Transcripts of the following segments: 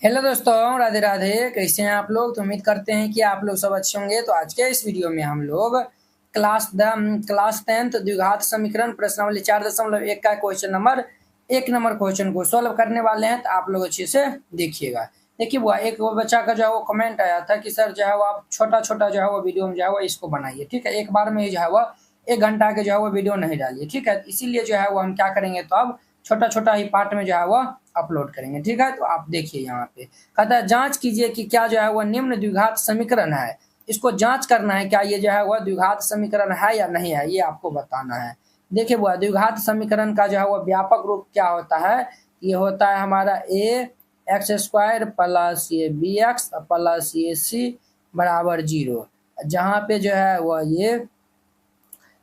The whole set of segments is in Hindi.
हेलो दोस्तों, राधे राधे। कैसे हैं आप लोग? तो उम्मीद करते हैं कि आप लोग सब अच्छे होंगे। तो आज के इस वीडियो में हम लोग क्लास 10th द्विघात समीकरण प्रश्नावली 4.1 का एक नंबर क्वेश्चन को सॉल्व करने वाले हैं। तो आप लोग अच्छे से देखिएगा। देखिए वो एक वो बच्चा का जो है वो कमेंट आया था कि सर जो है वो आप छोटा छोटा जो है वो वीडियो में जो है वो इसको बनाइए, ठीक है। एक बार में ही जो है वो 1 घंटा के जो है वो वीडियो नहीं डालिए, ठीक है। इसीलिए जो है वो हम क्या करेंगे, तो अब छोटा छोटा ही पार्ट में जो है वो अपलोड करेंगे, ठीक है। तो आप देखिए यहाँ पे कहता है जांच कीजिए कि क्या जो है वह निम्न द्विघात समीकरण है। इसको जांच करना है क्या ये जो है वह द्विघात समीकरण है या नहीं है, ये आपको बताना है। देखिए वह द्विघात समीकरण का जो है वह व्यापक रूप क्या होता है। ये होता है हमारा ए एक्स स्क्वायर प्लस ये बी एक्स प्लस ये सी बराबर 0। जहाँ पे जो है वह ये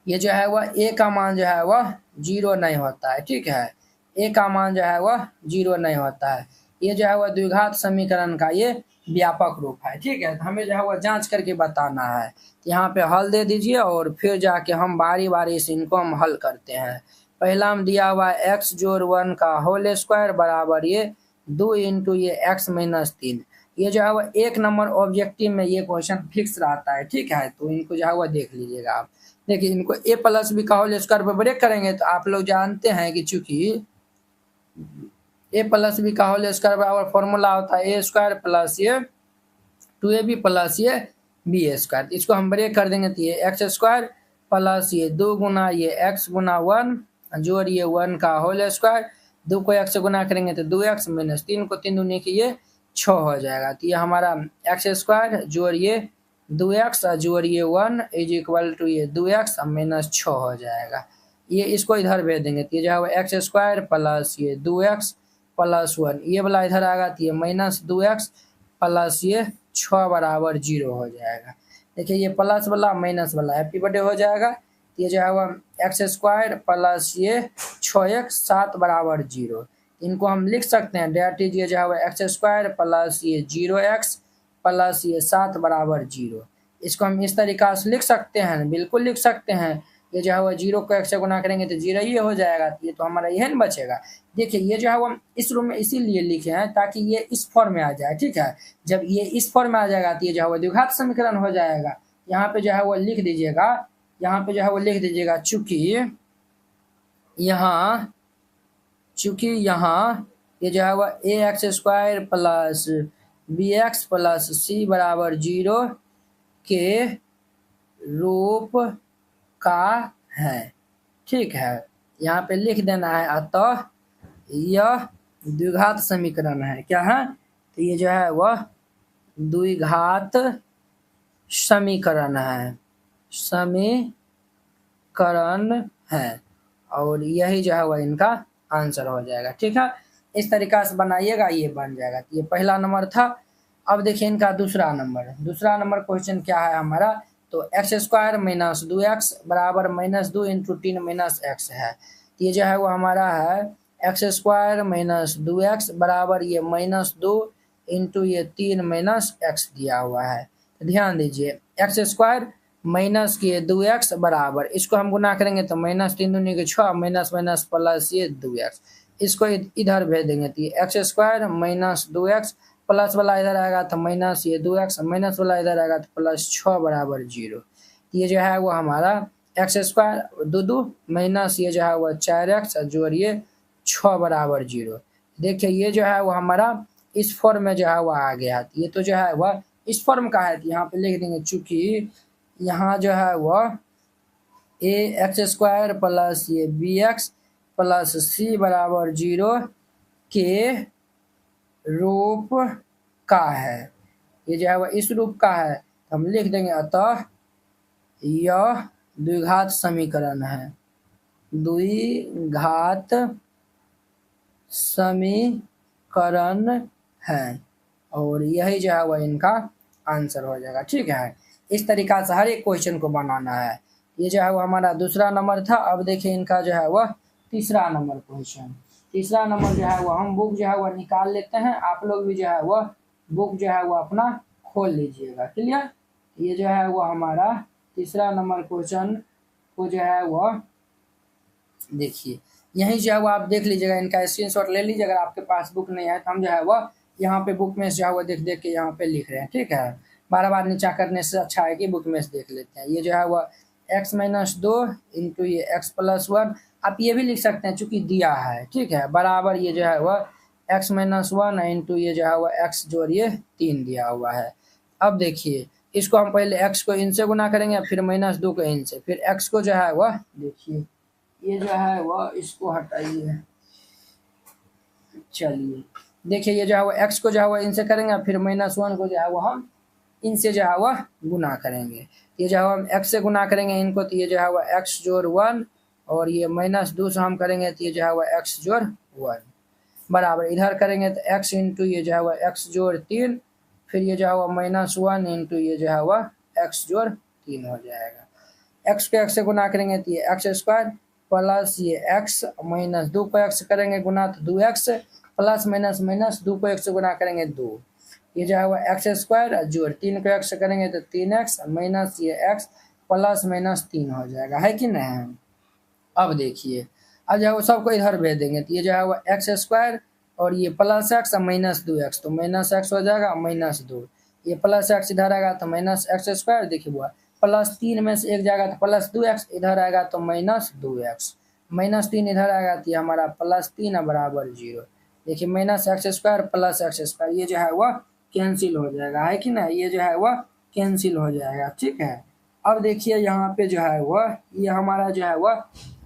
जो है वह ए का मान जो है वह 0 नहीं होता है, ठीक है। ए का मान जो है वह 0 नहीं होता है। ये जो है वह द्विघात समीकरण का ये व्यापक रूप है, ठीक है। हमें जो है वह जांच करके बताना है। यहाँ पे हल दे दीजिए और फिर जाके हम बारी बारी से इनको हम हल करते हैं। पहला हम दिया हुआ है एक्स जोड़ 1 का होल स्क्वायर बराबर ये 2 इंटू ये एक्स माइनस 3। ये जो है वह 1 नंबर ऑब्जेक्टिव में ये क्वेश्चन फिक्स रहता है, ठीक है। तो इनको जो है वह देख लीजिएगा आप। देखिए इनको ए प्लस बी का होल स्क्वायर पर ब्रेक करेंगे तो आप लोग जानते हैं कि चूंकि ए प्लस बी का होल स्क्वायर बराबर फॉर्मूला होता है ए स्क्वायर प्लस ये 2ab प्लस ये बी स्क्वायर। इसको हम ब्रेक कर देंगे तो ये एक्स स्क्वायर प्लस ये 2 गुना ये एक्स गुना 1 जोड़ ये 1 का होल स्क्वायर। 2 को एक्स से गुना करेंगे तो 2x माइनस 3 को 3 दूनी की ये 6 हो जाएगा। तो ये हमारा एक्स स्क्वायर जोड़ ये 2x जोड़ ये 1 इज इक्वल टू ये 2x माइनस 6 हो जाएगा। ये इसको इधर भेज देंगे तो ये जो है एक्स स्क्वायर प्लस ये 2x प्लस 1 ये वाला इधर आएगा तो ये माइनस 2x प्लस ये 6 बराबर 0 हो जाएगा। देखिए ये प्लस वाला माइनस वाला हैप्पी बर्थडे हो जाएगा। तो ये जो है वह एक्स स्क्वायर प्लस ये 6x 7 बराबर 0। इनको हम लिख सकते हैं डेट इज ये जो है वह एक्स स्क्वायर प्लस ये 0x प्लस ये 7 बराबर 0। इसको हम इस तरीका से लिख सकते हैं, बिल्कुल लिख सकते हैं। ये जो है वो 0 को x से गुना करेंगे तो 0 ही हो जाएगा। ये तो हमारा यही न बचेगा। देखिए ये जो है वो इस रूम में इसीलिए लिखे हैं ताकि ये इस फॉर्म में आ जाए, ठीक है। जब ये इस फॉर्म में आ जाएगा तो ये जो है वो द्विघात समीकरण हो जाएगा। यहाँ पे जो है वो लिख दीजिएगा, यहाँ पे जो है वो लिख दीजिएगा चूंकि यहाँ ये जो है वह A X square plus B X plus C बराबर 0 के रूप का है, ठीक है। यहाँ पे लिख देना है अतः यह द्विघात समीकरण है। क्या है? तो ये जो है वह द्विघात समीकरण है और यही जो है वह इनका आंसर हो जाएगा, ठीक है। इस तरीका से बनाइएगा, ये बन जाएगा। तो ये पहला नंबर था। अब देखिए इनका दूसरा नंबर क्वेश्चन क्या है हमारा। तो एक्स स्क्वायर माइनस 2x बराबर माइनस 2 इंटू 3 माइनस एक्स है। तो ये जो है वो हमारा है एक्स स्क्वायर माइनस 2x बराबर ये माइनस 2 इंटू ये 3 माइनस एक्स दिया हुआ है। तो ध्यान दीजिए एक्स स्क्वायर माइनस के 2x बराबर इसको हम गुना करेंगे तो माइनस 3 दूनी के 6 माइनस माइनस प्लस ये 2x। इसको इधर भेज देंगे तो ये x square minus 2x plus वाला इधर आएगा तो माइनस ये 2x माइनस वाला इधर आएगा तो प्लस 6 बराबर 0। ये जो है वो हमारा एक्स स्क्वायर 2 माइनस ये जो है वो 4x जोड़िए 6 बराबर 0। देखिए ये जो है वो हमारा इस फॉर्म में जो है वो आ गया। ये तो जो है वह इस फॉर्म का है। यहाँ पे लिख देंगे चूंकि यहाँ जो है वह ए एक्स स्क्वायर प्लस ये बी एक्स प्लस सी बराबर 0 के रूप का है। ये जो है वह इस रूप का है तो हम लिख देंगे अतः यह द्विघात समीकरण है। द्विघात समीकरण है और यही जो है वह इनका आंसर हो जाएगा, ठीक है। इस तरीका से हर एक क्वेश्चन को बनाना है। ये जो है वो हमारा दूसरा नंबर था। अब देखिए इनका जो है वह तीसरा नंबर क्वेश्चन। तीसरा नंबर जो है वो हम बुक जो है वह निकाल लेते हैं। आप लोग भी जो है वह बुक जो है वो अपना खोल लीजिएगा, क्लियर। ये जो है वो हमारा तीसरा नंबर क्वेश्चन को जो है वह देखिए यहीं जो है वो आप देख लीजिएगा, इनका स्क्रीनशॉट ले लीजिए। अगर आपके पास बुक नहीं है तो हम जो है वह यहाँ पे बुक में जो है वो देख देख के यहाँ पे लिख रहे हैं, ठीक है। बार बार नीचा करने से अच्छा है कि बुक में देख लेते हैं। ये जो है वह x-2 इंटू ये x+1, आप ये भी लिख सकते हैं चूंकि दिया है, ठीक है, बराबर ये जो है वह x-1 इंटू ये जो है वह x जोड़ ये 3 दिया हुआ है। अब देखिए इसको हम पहले x को इन से गुना करेंगे, फिर -2 को इन से, फिर x को जो है वह देखिए ये जो है वह इसको हटाइए, चलिए देखिए ये जो है वो x को जो है वो इनसे करेंगे, फिर -1 को जो है वो हम इनसे जो है वह गुना करेंगे। ये जो है हम x से गुना करेंगे इनको, तो ये जो है वह x जोड़ 1, और ये -2 से हम करेंगे तो ये जो है वह x जोड़ 1 बराबर, इधर करेंगे तो x इंटू ये जो है वह x जोड़ 3, फिर ये जो है वह -1 इंटू ये जो है वह x जोड़ 3 हो जाएगा। x को x से गुना करेंगे तो ये x² प्लस ये x, -2 को x करेंगे गुना तो 2x, प्लस -2 को x से गुना करेंगे 2, ये जो है वह x² जोड़ 3 को x करेंगे तो 3x माइनस ये x प्लस -3 हो जाएगा, है कि नहीं। अब देखिए अब जो है वो सबको इधर भेज देंगे तो ये जो है वह x² और ये प्लस x -2x, तो -x हो जाएगा -2, ये प्लस x इधर आएगा तो -x², देखिए वो +3 में से एक जाएगा तो +2x, इधर आएगा तो -2x, -3 इधर आएगा तो ये हमारा +3 बराबर 0। देखिए -x² प्लस x², ये जो है वह कैंसिल हो जाएगा, है कि ना, ये जो है वह कैंसिल हो जाएगा, ठीक है। अब देखिए यहाँ पे जो है वह ये हमारा जो है वह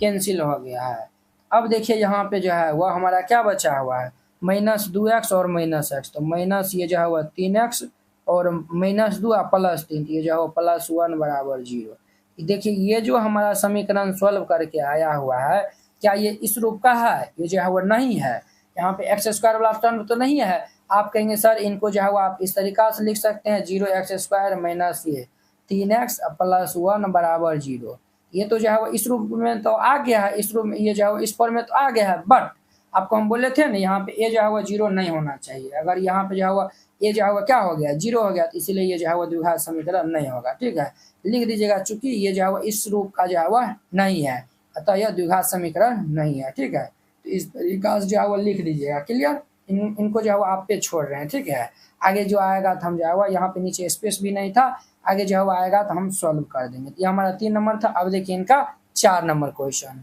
कैंसिल हो गया है। अब देखिए यहाँ पे जो है वह हमारा क्या बचा हुआ है, -2x और -x, तो माइनस ये जो है वह 3x और -2 +3, ये जो है वो +1 बराबर 0। देखिए ये जो हमारा समीकरण सॉल्व करके आया हुआ है, क्या ये इस रूप का है, ये जो है वो नहीं है, यहाँ पे x² वाला टर्म तो नहीं है। आप कहेंगे सर इनको जो है वो आप इस तरीका से लिख सकते हैं, 0x² माइनस ये 3x +1 बराबर 0, ये तो जो है वो इस रूप में तो आ गया है, इस रूप में ये जो है वो इस फॉर्म में तो आ गया है, बट आपको हम बोले थे ना यहाँ पे ये जो है वो 0 नहीं होना चाहिए। अगर यहाँ पे जो है वो ये जो है वो क्या हो गया, 0 हो गया, तो इसीलिए ये जो है वो द्विघात समीकरण नहीं होगा, ठीक है। लिख दीजिएगा चूंकि ये जो है वो इस रूप का जो है वो नहीं है, अतः यह द्विघात समीकरण नहीं है, ठीक है। तो इस तरीका से जो है वो लिख दीजिएगा, क्लियर। इनको जो है वो आप पे छोड़ रहे हैं, ठीक है। आगे जो आएगा तो हम जो है वो यहाँ पे नीचे स्पेस भी नहीं था, आगे जो है वो आएगा तो हम सॉल्व कर देंगे। ये हमारा 3 नंबर था। अब देखिए इनका 4 नंबर क्वेश्चन।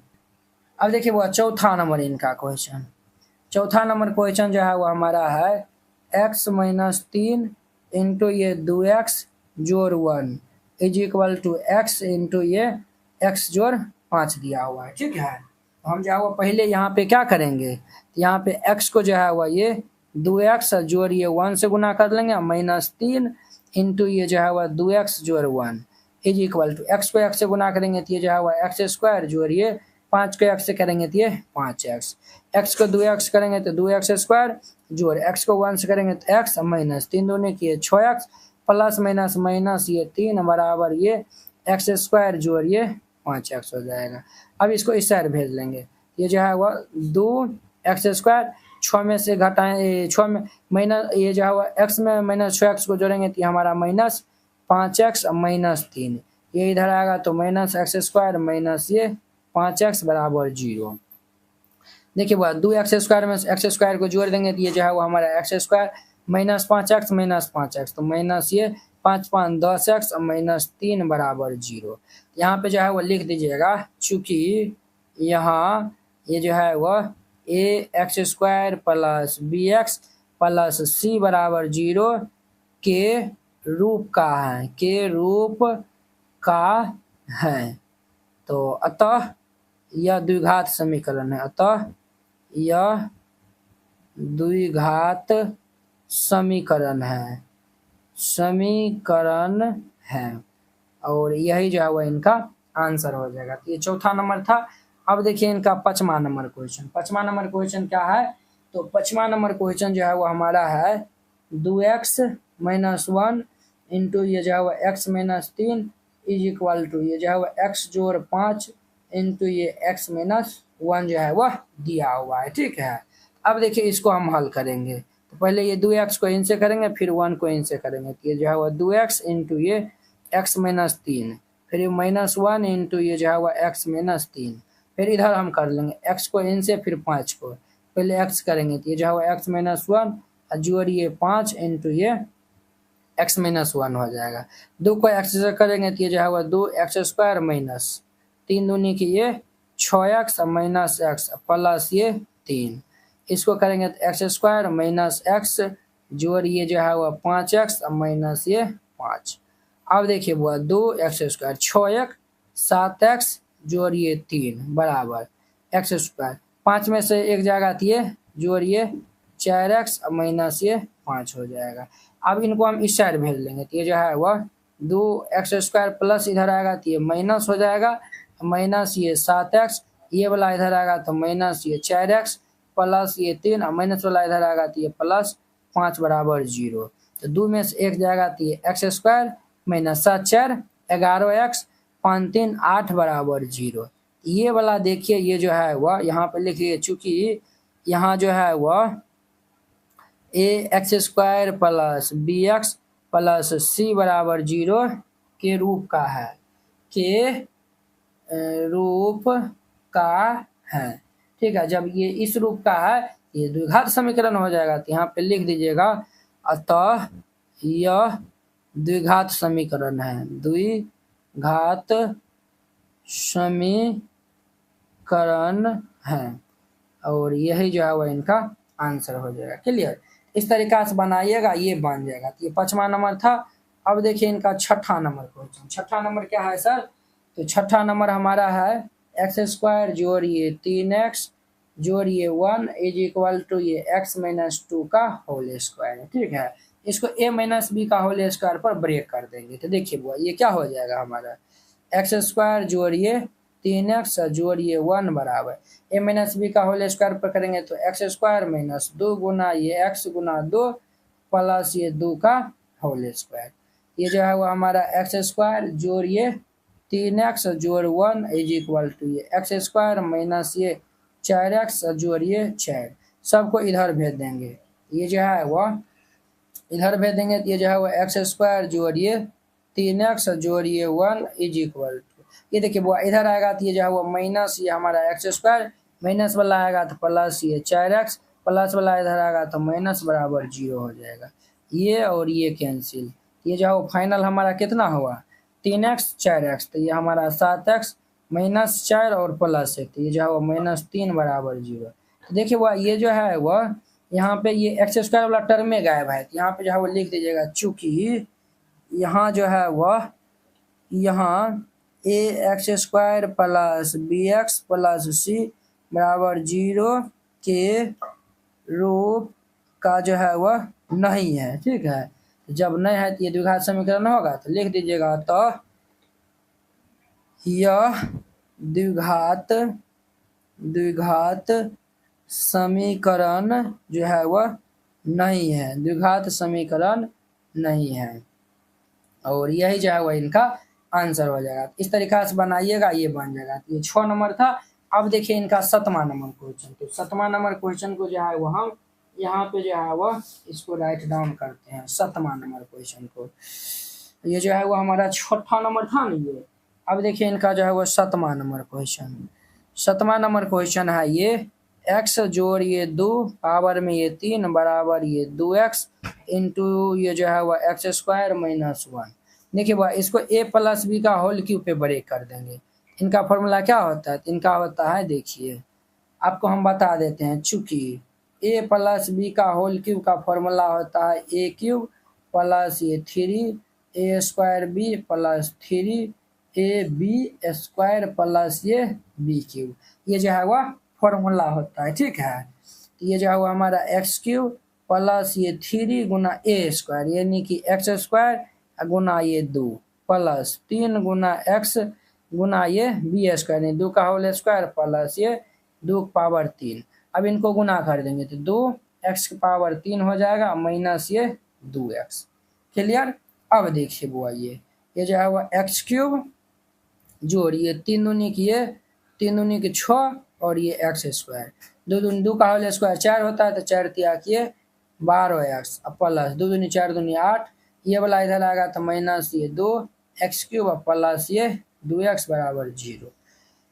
अब देखिए वो चौथा नंबर इनका क्वेश्चन, चौथा नंबर क्वेश्चन जो है वो हमारा है x-3 इंटू ये 2x जोड़ 1 is equal to x into ये x जोड़ 5 दिया हुआ है, ठीक है। हम जो है वो पहले यहाँ पे क्या करेंगे, यहाँ पे x को जो है वो ये 2x जोड़ ये 1 से गुना कर लेंगे, -3 इंटू ये जो है वह 2x जोड़ 1 इज इक्वल टू x को x से गुना करेंगे तो ये जो है वह x² जोड़ ये 5 को x से करेंगे तो ये 5x, x को 2x करेंगे तो 2x² जोड़ x को 1 से करेंगे तो x -3 दूनी किए 6x प्लस माइनस माइनस ये 3 बराबर ये x² जोड़ ये 5x हो जाएगा। अब इसको इस साइड भेज लेंगे, ये जो है वह 2x², 6 में से घटाएं 6 में माइनस ये जो है वह x में -6x को जोड़ेंगे तो हमारा -5x -3, ये इधर आएगा तो -x² माइनस ये 5x बराबर 0। देखिए वह 2x² में x² को जोड़ देंगे तो ये जो है वो हमारा x² -5x -5x, तो माइनस ये 5 5 10x -3 बराबर 0। यहाँ पे जो है वो लिख दीजिएगा, चूँकि यहाँ ये जो है वह ax² plus bx plus c बराबर 0 के रूप का है, के रूप का है, तो अतः यह द्विघात समीकरण है, अतः यह द्विघात समीकरण है, समीकरण है, और यही जो है वह इनका आंसर हो जाएगा। तो ये चौथा नंबर था। अब देखिए इनका 5वां नंबर क्वेश्चन। 5वां नंबर क्वेश्चन क्या है, तो 5वां नंबर क्वेश्चन जो है वो हमारा है 2x - 1 इंटू ये जो है वह x - 3 इज इक्वल टू ये जो है वह x जोड़ 5 इंटू ये x - 1 जो है वह दिया हुआ है, ठीक है। अब देखिए इसको हम हल करेंगे, तो पहले ये 2x को इनसे करेंगे, फिर 1 को इनसे करेंगे, तो ये जो है वह 2x इंटू ये x - 3, फिर ये -1 इंटू ये जो है वह x - 3, फिर इधर हम कर लेंगे x को इनसे, फिर 5 को, पहले x करेंगे तो ये जो है वह x - 1 जोड़िए 5 इंटू ये x माइनस 1 हो जाएगा। 2 को x से करेंगे तो ये जो है वह 2x² माइनस 3 दूनी की ये 6x माइनस x प्लस ये 3, इसको करेंगे तो x² माइनस x जोड़ ये जो है वह 5x माइनस ये 5। अब देखिए वह 2x² 6x 7x जोड़िए 3 बराबर x², 5 में से एक जाएगा तो ये जोड़िए 4x माइनस ये 5 हो जाएगा। अब इनको हम इस साइड भेज लेंगे तो ये जो है वह 2x² प्लस इधर आएगा तो ये माइनस हो जाएगा, माइनस ये 7x, ये वाला इधर आएगा तो माइनस ये 4x प्लस ये 3, माइनस वाला इधर आएगा तो ये प्लस 5 बराबर 0। तो 2 में से एक जाएगा तो ये x² माइनस 7 4 11x 5 3 8 बराबर 0। ये वाला देखिए ये जो है वह यहाँ पे लिखिए, चूंकि यहाँ जो है वह ax² plus bx plus c बराबर 0 के रूप का है, के रूप का है। ठीक है, जब ये इस रूप का है ये द्विघात समीकरण हो जाएगा। तो यहाँ पे लिख दीजिएगा अतः यह द्विघात समीकरण है, द्विघात समीकरण है, और यही जो है वह इनका आंसर हो जाएगा। क्लियर, इस तरीका से बनाइएगा ये बन जाएगा। तो ये 5वां नंबर था। अब देखिए इनका 6ठा नंबर क्वेश्चन। 6ठा नंबर क्या है सर? तो 6ठा नंबर हमारा है x² जोड़िए 3x जोड़िए 1 इज इक्वल टू ये x माइनस 2 का होल स्क्वायर। ठीक है, इसको a माइनस बी का होल स्क्वायर पर ब्रेक कर देंगे। तो देखिए बुआ ये क्या हो जाएगा हमारा, x² जोड़िए 3x जोड़िए 1 बराबर a माइनस बी का होल स्क्वायर पर करेंगे तो x² माइनस 2 गुना ये x गुना 2 प्लस ये 2 का होल स्क्वायर। ये जो है वो हमारा x² जोड़िए 3x जोड़ 1 इज इक्वल टू ये x² माइनस ये 4x जोड़िए 4, सबको इधर भेज देंगे। ये जो है वह इधर भेज देंगे तो ये जो है वो x² जोड़िए 3x जोड़िए 1 इज इक्वल टू, ये देखिए वो इधर आएगा तो ये जो है वो माइनस ये हमारा x² माइनस वाला आएगा तो प्लस ये 4x प्लस वाला इधर आएगा तो माइनस बराबर 0 हो जाएगा। ये और ये कैंसिल, ये जो है वो फाइनल हमारा कितना हुआ 3x 4x, तो ये हमारा 7x माइनस 4 और प्लस 1, तो ये जो है वो -3 बराबर 0। तो देखिए वह ये जो है वह यहाँ पे ये x² वाला टर्म में गायब है। तो यहाँ पे जो है वो लिख दीजिएगा, चूँकि यहाँ जो है वह यहाँ ax² plus bx plus c बराबर 0 के रूप का जो है वह नहीं है। ठीक है, जब नहीं है तो ये द्विघात समीकरण होगा। तो लिख दीजिएगा तो यह द्विघात समीकरण जो है वह नहीं है, द्विघात समीकरण नहीं है, और यही जो है वह इनका आंसर हो जाएगा। इस तरीका से बनाइएगा ये बन जाएगा। ये 6 नंबर था। अब देखिए इनका 7वां नंबर क्वेश्चन। तो 7वां नंबर क्वेश्चन को जो है वो हम यहाँ पे जो है वह इसको राइट डाउन करते हैं 7वां नंबर क्वेश्चन को। ये जो है वो हमारा 6ठा नंबर था ना ये। अब देखिए इनका जो है वो 7वां नंबर क्वेश्चन। 7वां नंबर क्वेश्चन है ये x जोड़ ये 2 पावर में ये 3 बराबर ये 2x इंटू ये जो है वह x² माइनस 1। देखिए वह इसको a प्लस बी का होल क्यूब पे ब्रेक कर देंगे। इनका फॉर्मूला क्या होता है? इनका होता है, देखिए आपको हम बता देते हैं, चूँकि a प्लस बी का होल क्यूब का फॉर्मूला होता है a क्यूब प्लस ये 3a² b plus 3ab² plus ये b क्यूब, ये जो है वह फॉर्मूला होता है। ठीक है, तो ये जो है वो हमारा x³ प्लस ये 3 गुना a² यानी कि x² गुना ये 2 प्लस 3 गुना x गुना ये b² यानी 2 का होल स्क्वायर प्लस ये 2 पावर 3। अब इनको गुना कर देंगे तो 2x की पावर 3 हो जाएगा माइनस ये 2x। क्लियर। अब देखिए बुआ ये जो है वो x³ जोड़ ये 3 दूनी की ये 3 दूनी की 6 और ये x², 2 दूनी 2 का होल स्क्वायर 4 होता है तो 4 तिया किए 12x प्लस 2 दूनी 4 दूनी 8, ये वाला इधर आएगा तो माइनस ये 2x³ प्लस ये 2x बराबर 0।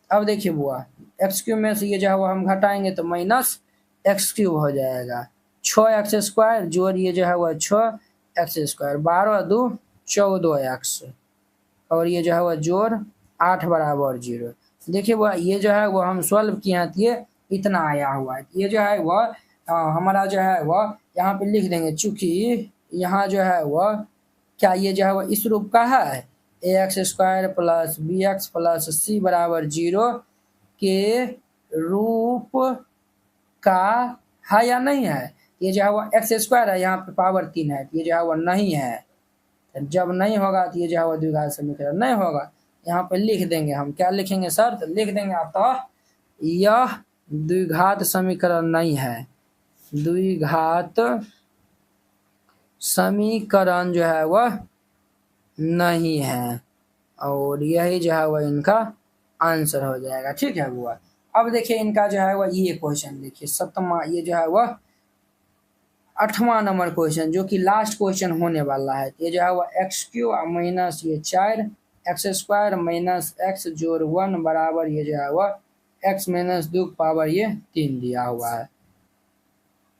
अब देखिए बुआ x³ में से ये जो है वो हम घटाएंगे तो माइनस x³ हो जाएगा, 6x² जोड़ ये जो है वह 6x², 12×2 = 14x, और ये जो है वह जोड़ 8 = 0। देखिए वह ये जो है वह हम सॉल्व किए हैं तो ये इतना आया हुआ है। ये जो है वह हमारा जो है वह यहाँ पे लिख देंगे, चूँकि यहाँ जो है वह क्या ये जो है वह इस रूप का है, ax² + bx + c = 0 के रूप का है या नहीं है। ये जो है वह x² है, यहाँ पे पावर 3 है, ये जो है वह नहीं है। जब नहीं होगा तो ये जो है वह द्विघात समीकरण नहीं होगा। यहाँ पे लिख देंगे, हम क्या लिखेंगे सर, तो लिख देंगे अतः यह द्विघात समीकरण नहीं है। द्विघात समीकरण जो है वह नहीं है, और यही जो है वह इनका आंसर हो जाएगा। ठीक है बुआ। अब देखिए इनका जो है वह ये क्वेश्चन देखिए 7वां, ये जो है वह 8वां नंबर क्वेश्चन, जो कि लास्ट क्वेश्चन होने वाला है। ये जो है वह x³ - ये 4 x² - x जोड़ 1 बराबर ये जो है वह x - 2 पावर ये 3 दिया हुआ है।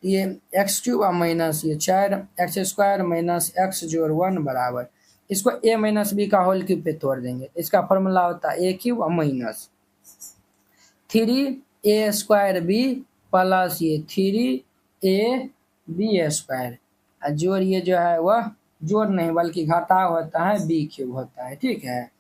ये x³ - ये 4 x² - x जोड़ 1 बराबर, इसको a - b का होल क्यूब पे तोड़ देंगे। इसका फॉर्मूला होता है a³ - 3a² b प्लस ये 3ab², जोड़ ये जो है वह जोड़ नहीं बल्कि घटाव होता है, b³ होता है। ठीक है।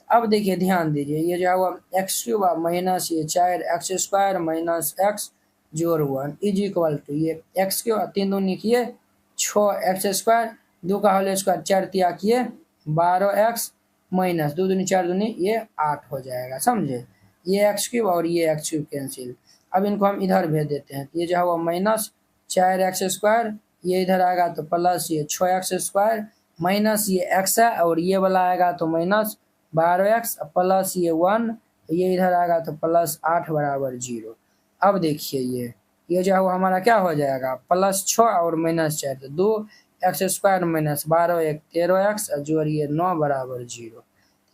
अब देखिए ध्यान दीजिए, ये जो है वह x³ - ये 4 x² - x जोड़ 1 = ये x³ 3 दूनी किए 6x², 2 का होल स्क्वायर 4 तिया किए 12x - 2 दूनी 4 दूनी ये 8 हो जाएगा, समझे। ये x³ और ये x³ कैंसिल। अब इनको हम इधर भेज देते हैं, ये जो है वो -4x², ये इधर आएगा तो प्लस ये 6x² माइनस ये x है, और ये वाला आएगा तो -12x प्लस ये 1, ये इधर आएगा तो +8 = 0। अब देखिए ये जो है वो हमारा क्या हो जाएगा, +6 और -4 तो 2x² - 12 1 13x जोड़ ये 9 = 0।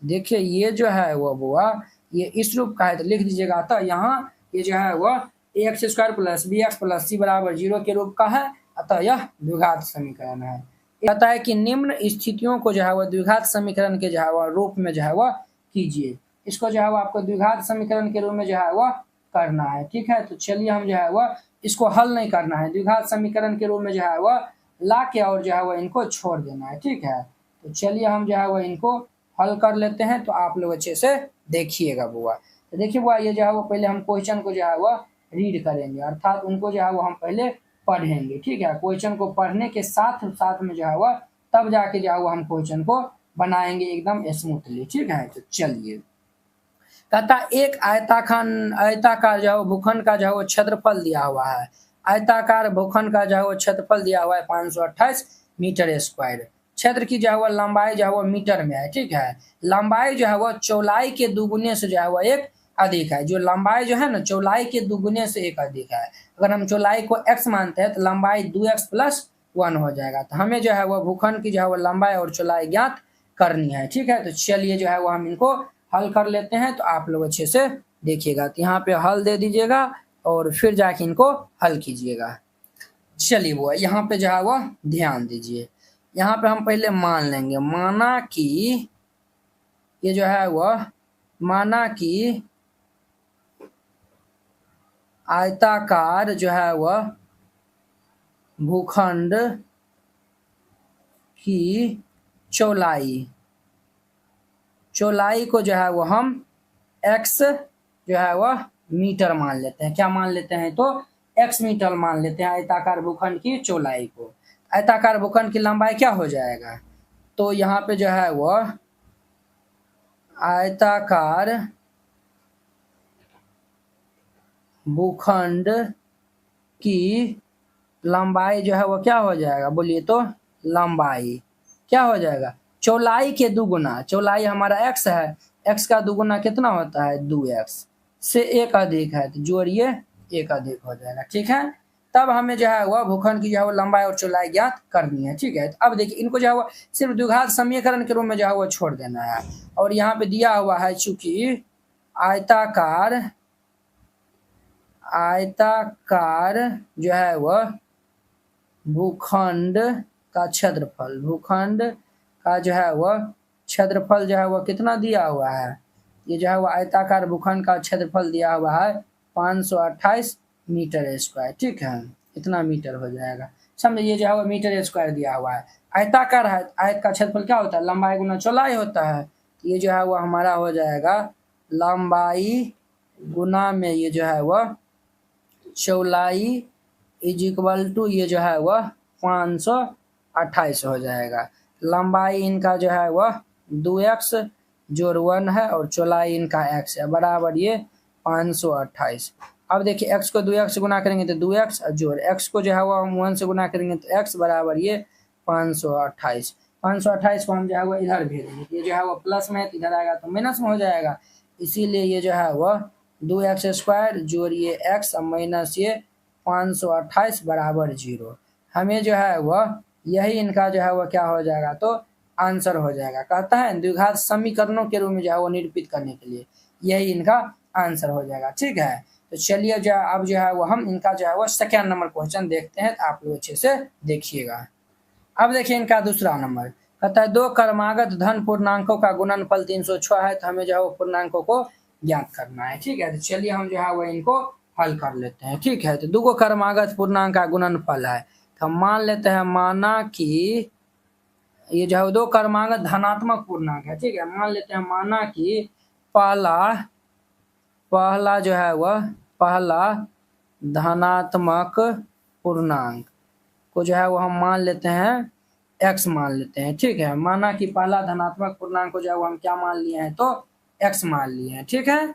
देखिए ये जो है वो बुआ ये इस रूप का है, तो लिख दीजिएगा। तो यहाँ ये जो है वह ax² + bx + c = 0 के रूप का है, अतः यह द्विघात समीकरण है। कहता है कि निम्न स्थितियों को जो है वह द्विघात समीकरण के जो है वह रूप में जो है वह कीजिए। इसको जो है वह आपको द्विघात समीकरण के रूप में जो है वह करना है। ठीक है, तो चलिए हम जो है वह इसको हल नहीं करना है, द्विघात समीकरण के रूप में जो है वह ला के और जो है वह इनको छोड़ देना है। ठीक है, तो चलिए हम जो है वह इनको हल कर लेते हैं, तो आप लोग अच्छे से देखिएगा बुआ। तो देखिए बुआ ये जो है वो पहले हम क्वेश्चन को जो है वह रीड करेंगे, अर्थात उनको जो है वो हम पहले पढ़ेंगे। ठीक है, क्वेश्चन को पढ़ने के साथ साथ में जो है वह तब जाके जो है वो हम क्वेश्चन को बनाएंगे एकदम स्मूथली। ठीक है, तो चलिए कहता एक आयताकार जो है भूखंड का जो है वो क्षेत्रफल दिया हुआ है। आयताकार भूखंड का जो है वो क्षेत्रफल दिया हुआ है 528 मीटर स्क्वायर। क्षेत्र की जो है वो लंबाई जो है वो मीटर में है। ठीक है, लंबाई जो है वो चौड़ाई के दुगुने से जो है वो एक अधिक है। जो लंबाई जो है ना चौड़ाई के दुगुने से एक अधिक है। अगर हम चौड़ाई को x मानते हैं तो लंबाई 2x + 1 हो जाएगा। तो हमें जो है वो भूखंड की जो है वो लंबाई और चौड़ाई ज्ञात करनी है। ठीक है, तो चलिए जो है वो हम इनको हल कर लेते हैं, तो आप लोग अच्छे से देखिएगा। तो यहाँ पे हल दे दीजिएगा और फिर जाके इनको हल कीजिएगा। चलिए वो यहाँ पे जो है वो ध्यान दीजिए, यहाँ पे हम पहले मान लेंगे, माना कि ये जो है वह माना कि आयताकार जो है वह भूखंड की चौड़ाई को जो है वो हम x जो है वह मीटर मान लेते हैं। क्या मान लेते हैं, तो x मीटर मान लेते हैं आयताकार भूखंड की चौड़ाई को। आयताकार भूखंड की लंबाई क्या हो जाएगा, तो यहाँ पे जो है वह आयताकार भूखंड की लंबाई जो है वो क्या हो जाएगा, बोलिए तो लंबाई क्या हो जाएगा, चौड़ाई के दुगुना। चौड़ाई हमारा x है, x का दुगुना कितना होता है 2x से एक अधिक है, तो जोड़िए एक अधिक हो जाएगा। ठीक है, तब हमें जो है वह भूखंड की जो है वो लंबाई और चौड़ाई ज्ञात करनी है। ठीक है, तो अब देखिए इनको जो है वो सिर्फ द्विघात समीकरण के रूप में जो है वो छोड़ देना है। और यहाँ पे दिया हुआ है चूंकि आयताकार जो है वह भूखंड का क्षेत्रफल, भूखंड का जो है वह क्षेत्रफल जो है वह कितना दिया हुआ है, ये जो है वह आयताकार भूखंड का क्षेत्रफल दिया हुआ है 528 मीटर स्क्वायर। ठीक है, इतना मीटर हो जाएगा, समझे, ये जो है वह मीटर स्क्वायर दिया हुआ है। आयताकार है, आयत का क्षेत्रफल क्या होता है, लंबाई गुना चौड़ाई होता है, तो ये जो है वह हमारा हो जाएगा लंबाई गुना में ये जो है वह चौड़ाई इज इक्वल टू ये जो है वह 528 हो जाएगा। लंबाई इनका जो है वह 2x जोड़ 1 है और चौड़ाई इनका x है, बराबर ये 528। अब देखिए x को 2x से गुना करेंगे तो 2x जोड़ x को जो है वह हम 1 से गुना करेंगे तो x बराबर ये 528। 528 को हम जो है वह इधर भेजेंगे, ये जो है वह प्लस में है तो इधर आएगा तो माइनस में हो जाएगा, इसीलिए ये जो है वह 2x स्क्वायर जोड़ ये x माइनस ये 528 बराबर 0। हमें जो है वह यही इनका जो है वह क्या हो जाएगा, तो आंसर हो जाएगा। कहता है द्विघात समीकरणों के रूप में जो है वो निरूपित करने के लिए यही इनका आंसर हो जाएगा। ठीक है, तो चलिए जो अब जो है वो हम इनका जो है वो सेकेंड नंबर क्वेश्चन देखते हैं, तो आप लोग अच्छे से देखिएगा। अब देखिए इनका दूसरा नंबर, कहता है दो क्रमागत धन पूर्णांकों का गुणनफल 306 है, तो हमें जो है वो पूर्णांकों को ज्ञात करना है। ठीक है, तो चलिए हम जो है वो इनको हल कर लेते हैं। ठीक है, तो दो क्रमागत पूर्णांक का गुणनफल है, तो हम मान लेते हैं, माना कि ये जो है दो क्रमागत धनात्मक पूर्णांक है। ठीक है, मान लेते हैं, माना कि पहला जो है वह पहला धनात्मक पूर्णांक को जो है वो हम मान लेते हैं x मान लेते हैं। ठीक है, माना कि पहला धनात्मक पूर्णांक को जो है वो हम क्या मान लिए हैं, तो x मान लिए हैं। ठीक है,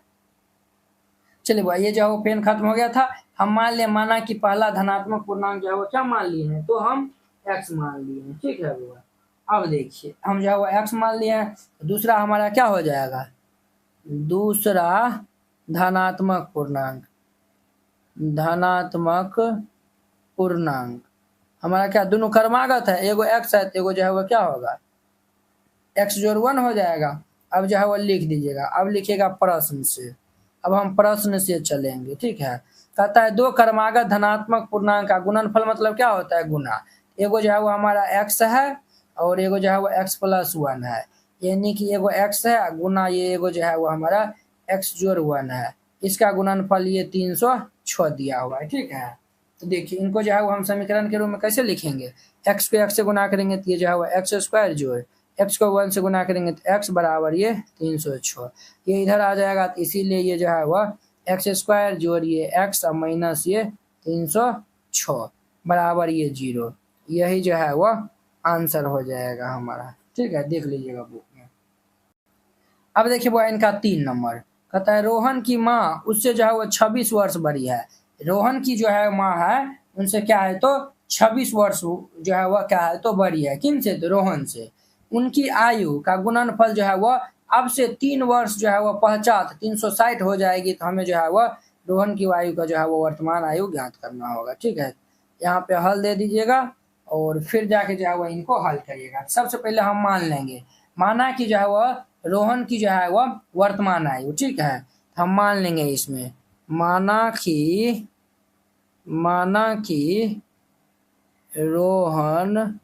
चलिए भाई ये जो है वो पेन खत्म हो गया था, हम मान लिए, माना कि पहला धनात्मक पूर्णांक जो है वो क्या मान लिए हैं, तो हम x मान लिए हैं। ठीक है भैया, अब देखिए हम जो है वो x मान लिए हैं, दूसरा हमारा क्या हो जाएगा, दूसरा धनात्मक पूर्णांक, धनात्मक पूर्णांक हमारा क्या, दोनों क्रमागत है, एगो x है एगो जो है वो क्या होगा, x जोड़ 1 हो जाएगा। अब जो है वो लिख दीजिएगा, अब लिखिएगा प्रश्न से, अब हम प्रश्न से चलेंगे। ठीक है, कहता है दो क्रमागत धनात्मक पूर्णांक का गुणनफल मतलब क्या होता है, गुना, एगो जो है वो हमारा x है और एगो जो है वो x प्लस 1 है, यानी कि एगो x है गुना ये एगो जो है वो हमारा x जोड़ 1 है, इसका गुणनफल ये 306 दिया हुआ है। ठीक है, तो देखिए इनको जो है वो हम समीकरण के रूप में कैसे लिखेंगे, x को x से गुना करेंगे तो ये जो है वो x स्क्वायर जोड़ x को 1 से गुना करेंगे तो x बराबर ये 306, ये इधर आ जाएगा, तो इसीलिए ये जो है वह x स्क्वायर जोड़ ये x माइनस ये 306 बराबर ये 0, यही जो है वह आंसर हो जाएगा हमारा। ठीक है, देख लीजिएगा बुक में। अब देखिए वो इनका 3 नंबर, कहता है रोहन की माँ उससे जो है वो 26 वर्ष बड़ी है, रोहन की जो है माँ है उनसे क्या है, तो 26 वर्ष जो है वह क्या है, तो बड़ी है, किन से, तो रोहन से। उनकी आयु का गुणनफल जो है वह अब से 3 वर्ष जो है वह पश्चात 360 हो जाएगी, तो हमें जो है वह रोहन की आयु का जो है वो वर्तमान आयु ज्ञात करना होगा। ठीक है, यहाँ पे हल दे दीजिएगा और फिर जाके जो है वह इनको हल करिएगा। सबसे पहले हम मान लेंगे, माना कि जो है वह रोहन की जो है वह वर्तमान आयु, ठीक है, हम मान लेंगे इसमें, माना कि रोहन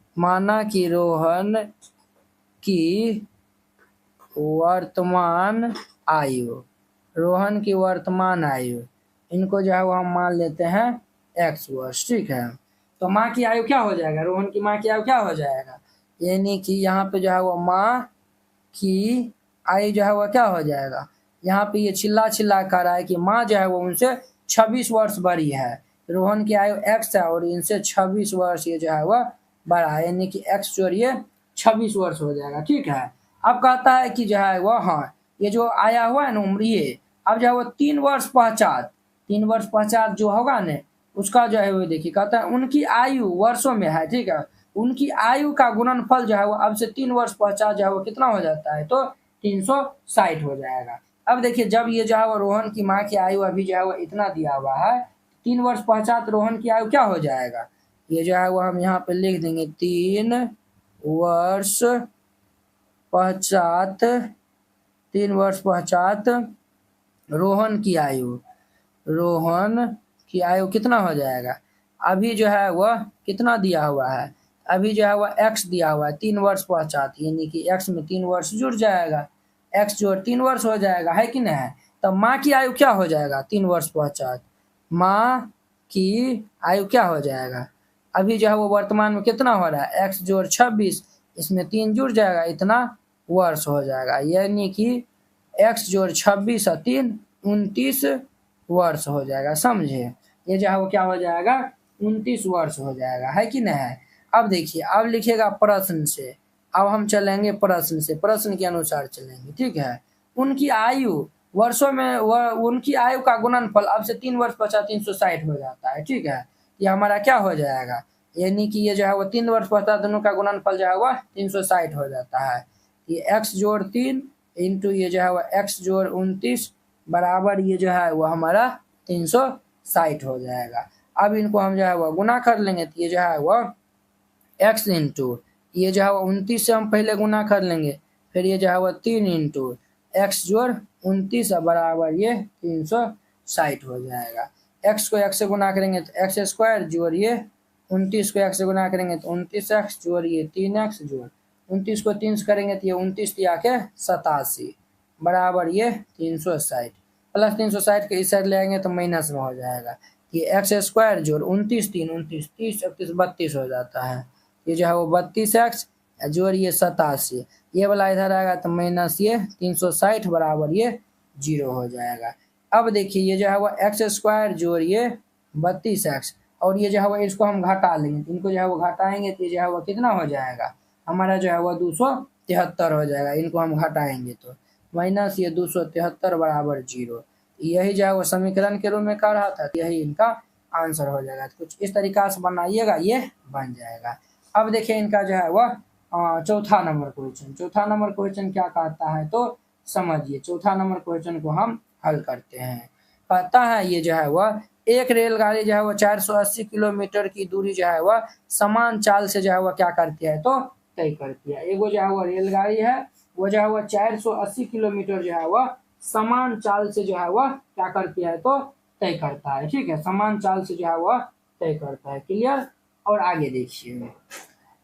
की वर्तमान आयु, रोहन की वर्तमान आयु, इनको जो है वो हम मान लेते हैं x वर्ष। ठीक है, तो माँ की आयु क्या हो जाएगा, रोहन की माँ की आयु क्या हो जाएगा, यानी कि यहाँ पे जो है वो माँ की आयु जो है वह क्या हो जाएगा, यहाँ पे ये चिल्ला कर रहा है कि माँ जो है वो उनसे 26 वर्ष बड़ी है, रोहन की आयु x है और इनसे 26 वर्ष ये जो है वह बड़ा है, यानी कि x जोड़िए 26 वर्ष हो जाएगा। ठीक है, अब कहता है कि जो है वह, हाँ ये जो आया हुआ है ना उम्र, ये अब जो है वो 3 वर्ष पश्चात जो होगा ना उसका जो है वो देखिए, कहता है उनकी आयु वर्षों में है। ठीक है, उनकी आयु का गुणनफल जो है वो अब से 3 वर्ष पश्चात जो है वो कितना हो जाता है, तो 360 हो जाएगा। अब देखिए जब ये जो है वो रोहन की माँ की आयु अभी जो है वो इतना दिया हुआ है, 3 वर्ष पश्चात रोहन की आयु क्या हो जाएगा, ये जो है वो हम यहाँ पे लिख देंगे 3 वर्ष पश्चात, 3 वर्ष पश्चात रोहन की आयु कितना हो जाएगा, अभी जो है वह कितना दिया हुआ है, अभी जो है वह x दिया हुआ है 3 वर्ष पश्चात, यानी कि x में 3 वर्ष जुड़ जाएगा, x जोड़ 3 वर्ष हो जाएगा, है कि नहीं। तो माँ की आयु क्या हो जाएगा 3 वर्ष पश्चात, माँ की आयु क्या हो जाएगा, अभी जो है वो वर्तमान में कितना हो रहा है x जोड़ 26, इसमें 3 जुड़ जाएगा, इतना वर्ष हो जाएगा, यानी कि x जोड़ 26 और 3 29 वर्ष हो जाएगा, समझे। ये जो है वो क्या हो जाएगा 29 वर्ष हो जाएगा, है कि नहीं है। अब देखिए, अब लिखिएगा प्रश्न से, अब हम चलेंगे प्रश्न से, प्रश्न के अनुसार चलेंगे, ठीक है। उनकी आयु वर्षों में उनकी आयु का गुणनफल अब से 3 वर्ष पश्चात 360 हो जाता है, ठीक है। ये हमारा क्या हो जाएगा, यानी कि ये जो है वो 3 वर्ष पश्चात दोनों का गुणनफल जो है वह 360 हो जाता है। ये x जोड़ 3 इंटू ये जो है वह x जोड़ 29 बराबर ये जो है वह हमारा 360 हो जाएगा। अब इनको हम जो है वह गुना कर लेंगे, तो ये जो है वह x इंटू ये जो है वह 29 से हम पहले गुना कर लेंगे, फिर ये जो है वह 3 इंटू x जोड़ 29 बराबर ये 360 हो जाएगा। x को x से गुना करेंगे तो x स्क्वायर जोड़ ये 29 को x से गुना करेंगे तो 29x जोड़ ये 3x जोड़ 29 को 3 से करेंगे तो ये 29 दिया के 87 बराबर ये 360, प्लस 360 के इस साइड ले आएंगे तो माइनस में हो जाएगा। ये एक्स स्क्वायर जोड़ 29 3 29 30 31 32 हो जाता है, ये जो है वो 32x जोड़ ये 87, ये वाला इधर आएगा तो माइनस ये 360 बराबर ये 0 हो जाएगा। अब देखिए ये जो है वो एक्स स्क्वायर जोड़ ये 32x और ये जो है वो इसको हम घटा लेंगे, तो इनको जो है वो घटाएंगे तो ये जो है वो कितना हो जाएगा हमारा जो है वो 273 हो जाएगा, इनको हम घटाएंगे तो माइनस ये 273 बराबर 0। यही जो है वो समीकरण के रूप में कर रहा था, यही इनका आंसर हो जाएगा। तो कुछ इस तरीका से बनाइएगा, ये बन जाएगा। अब देखिए इनका जो है वह चौथा नंबर क्वेश्चन, चौथा नंबर क्वेश्चन क्या कहता है तो समझिए। चौथा नंबर क्वेश्चन को हम हल करते हैं। कहता है ये जो है वह एक रेलगाड़ी जो है वह 480 किलोमीटर की दूरी जो है वह समान चाल से जो है वह क्या करती है तो तय करती है। एगो जो है वह रेलगाड़ी है वो जो है वह 480 किलोमीटर जो है वह समान चाल से जो है वह क्या करती है तो तय करता है, ठीक है, समान चाल से जो है वह तय करता है। क्लियर। और आगे देखिए,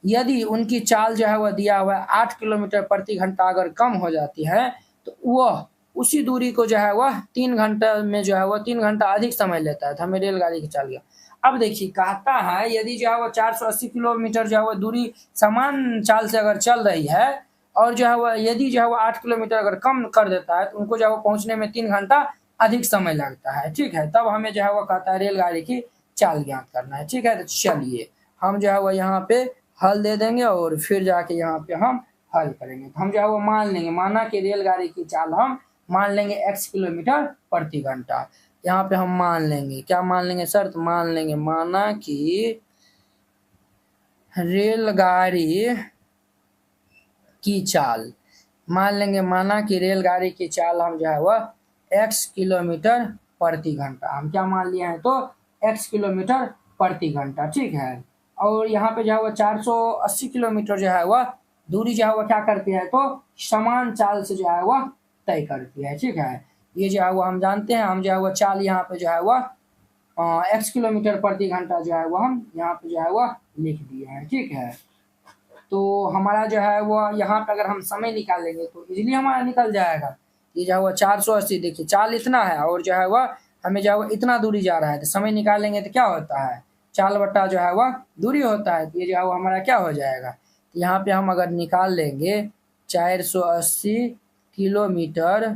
यदि उनकी चाल जो है वह दिया हुआ है 8 किलोमीटर प्रति घंटा अगर कम हो जाती है तो वह उसी दूरी को जो है वह 3 घंटा में जो है वह 3 घंटा अधिक समय लेता है। तो हमें रेलगाड़ी की चाल गया। अब देखिए कहता है यदि जो है वह 480 किलोमीटर जो है वह दूरी समान चाल से अगर चल रही है और जो है वह यदि जो है वह 8 किलोमीटर अगर कम कर देता है तो उनको जो है वह पहुंचने में 3 घंटा अधिक समय लगता है, ठीक है। तब हमें जो है वह कहता है रेलगाड़ी की चाल ज्ञात करना है, ठीक है। तो चलिए हम जो है वह यहाँ पे हल दे देंगे और फिर जाके यहाँ पे हम हल करेंगे। तो हम जो है वो मान लेंगे, माना कि रेलगाड़ी की चाल हम मान लेंगे x किलोमीटर प्रति घंटा। यहाँ पे हम मान लेंगे, क्या मान लेंगे सर, तो मान लेंगे माना कि रेलगाड़ी की चाल, मान लेंगे माना कि रेलगाड़ी की चाल हम जो है वह x किलोमीटर प्रति घंटा, हम क्या मान लिए हैं तो x किलोमीटर प्रति घंटा, ठीक है। और यहाँ पे जो है वह 480 किलोमीटर जो है वह दूरी जो है वह क्या करती है तो समान चाल से जो है वह तय करती है, ठीक है। ये जो है वो हम जानते हैं, हम जो है वह चाल यहाँ पे जो है वह x किलोमीटर प्रति घंटा जो है वह हम यहाँ पे जो है वह लिख दिए हैं, ठीक है। तो हमारा जो है वो यहाँ पे अगर हम समय निकालेंगे तो इजीली हमारा निकल जाएगा। ये जो है वो 480, देखिए चाल इतना है और जो है वह हमें जो है वो इतना दूरी जा रहा है, तो समय निकालेंगे तो क्या होता है चाल बट्टा जो है वह दूरी होता है। तो ये जो है वो हमारा क्या हो जाएगा, यहाँ पे हम अगर निकाल लेंगे 480 किलोमीटर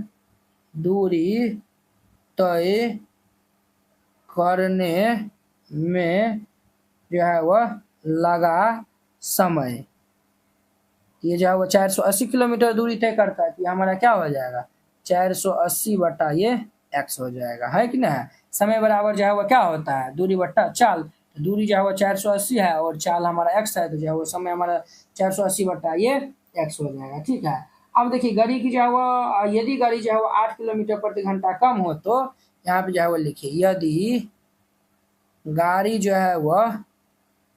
दूरी तय करने में जो है वह लगा समय, ये जो है वो 480 किलोमीटर दूरी तय करता है। तो हमारा क्या हो जाएगा 480 बटा ये x हो जाएगा, है कि नहीं। समय बराबर जो है वो क्या होता है दूरी बट्टा चाल, तो दूरी जो है वो 480 है और चाल हमारा x है, तो जो है वो समय हमारा 480 बटा ये x हो जाएगा, ठीक है। अब देखिए गाड़ी की जो है वो यदि गाड़ी जो है वो 8 किलोमीटर प्रति घंटा कम हो तो यहाँ पे जो है वो लिखिए यदि गाड़ी जो है वह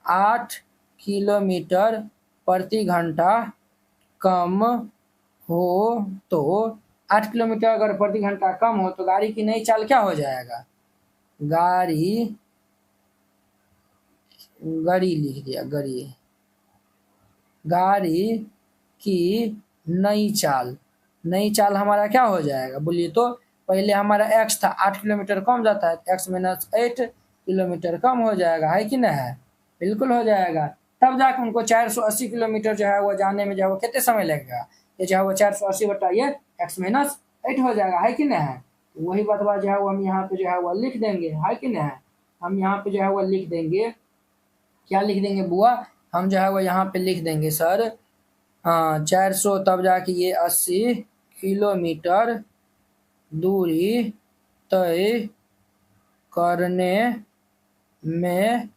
8 किलोमीटर प्रति घंटा कम हो तो 8 किलोमीटर अगर प्रति घंटा कम हो तो गाड़ी की नई चाल क्या हो जाएगा, गाड़ी गड़ी लिख दिया, गड़ी, गाड़ी की नई चाल। नई चाल हमारा क्या हो जाएगा बोलिए तो, पहले हमारा x था 8 किलोमीटर कम जाता है, x माइनस 8 किलोमीटर कम हो जाएगा, है कि नहीं है, बिल्कुल हो जाएगा। तब जाकर उनको 480 किलोमीटर जो है वो जाने में जो है वो कितने समय लगेगा, ये जो है वो 480 बटा ये x माइनस 8 हो जाएगा, है कि नहीं है। तो वही बात जो है वो हम यहाँ पे जो है वो लिख देंगे, है कि नहीं है। हम यहाँ पे जो है वो लिख देंगे, क्या लिख देंगे बुआ, हम जो है वो यहाँ पे लिख देंगे सर, हाँ 400 तब जाके ये 80 किलोमीटर दूरी तय करने में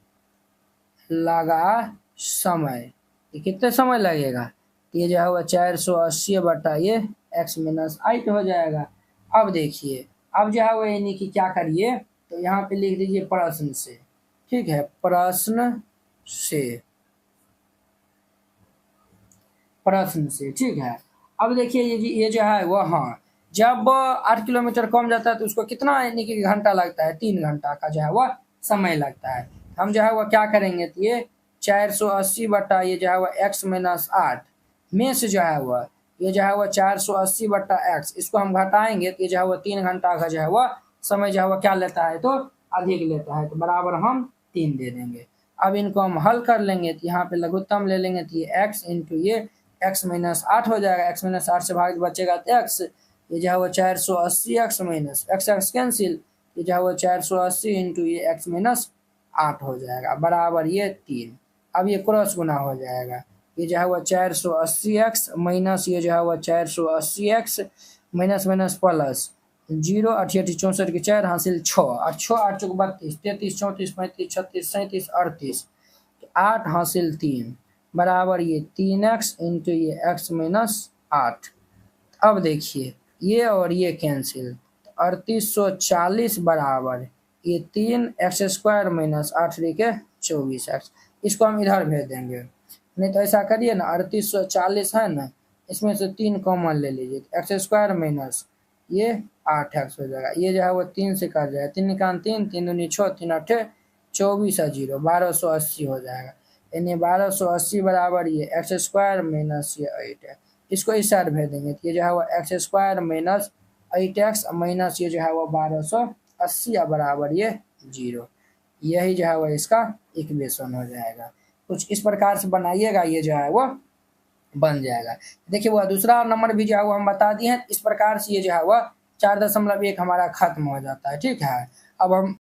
लगा समय। ये कितने समय लगेगा, ये जो है वो 480 बटा ये x माइनस 8 हो जाएगा। अब देखिए, अब जो है वो यानी कि क्या करिए, तो यहाँ पे लिख दीजिए प्रश्न से, ठीक है, प्रश्न से, प्रश्न से, ठीक है। अब देखिए ये जो है वो, हाँ जब 8 किलोमीटर कम जाता है तो उसको कितना यानी कि घंटा लगता है, 3 घंटा का जो है वो समय लगता है। हम जो है वो क्या करेंगे, तो ये 480 बटा ये जो है वो x माइनस 8 में से जो है वो, ये जो है वो 480 बटा x, इसको हम घटाएंगे तो ये जो है वो 3 घंटा का जो है वो समय जो है वो क्या लेता है, तो अधिक लेता है, तो बराबर हम 3 दे देंगे। अब इनको हम हल कर लेंगे तो यहाँ पे लघुत्तम ले लेंगे, तो ये x इंटू ये x माइनस 8 हो जाएगा, x माइनस 8 से भाग बचेगा तो x, ये जो है वो 480 x माइनस x कैंसिल, ये जो है वो 480 इंटू ये x माइनस 8 हो जाएगा, बराबर ये 3। अब ये क्रॉस गुना हो जाएगा, ये जो है वो 480 x माइनस ये जो है वो 480 x माइनस माइनस प्लस 0 8 8 64 के 4 हासिल 6 और 6 8 चौक 32 33 34 35 36 37 38 8 हासिल 3 बराबर ये 3x इंटू ये x माइनस 8। अब देखिए ये और ये कैंसिल, 3840 बराबर ये 3x² माइनस 8 के 24x, इसको हम इधर भेज देंगे। नहीं तो ऐसा करिए ना, 3840 है ना, इसमें से 3 कॉमन ले लीजिए, x² माइनस ये 8x हो जाएगा, ये जो है वो 3 से कट जाएगा, 3 निकाल 3 3 दूनी 6 3 8 24 है 0, 1280 हो जाएगा, यानी 1280 बराबर ये x² माइनस ये 8 है। इसको इस साइड भेज देंगे, तो ये जो है वो x² माइनस 8x माइनस ये जो है वो 1280 बराबर ये 0, यही जो है वो इसका इक्वेशन हो जाएगा। कुछ इस प्रकार से बनाइएगा, ये जो है वो बन जाएगा। देखिए वो दूसरा नंबर भी जो है वो हम बता दिए हैं, इस प्रकार से ये जो है वो 4.1 हमारा खत्म हो जाता है, ठीक है। अब हम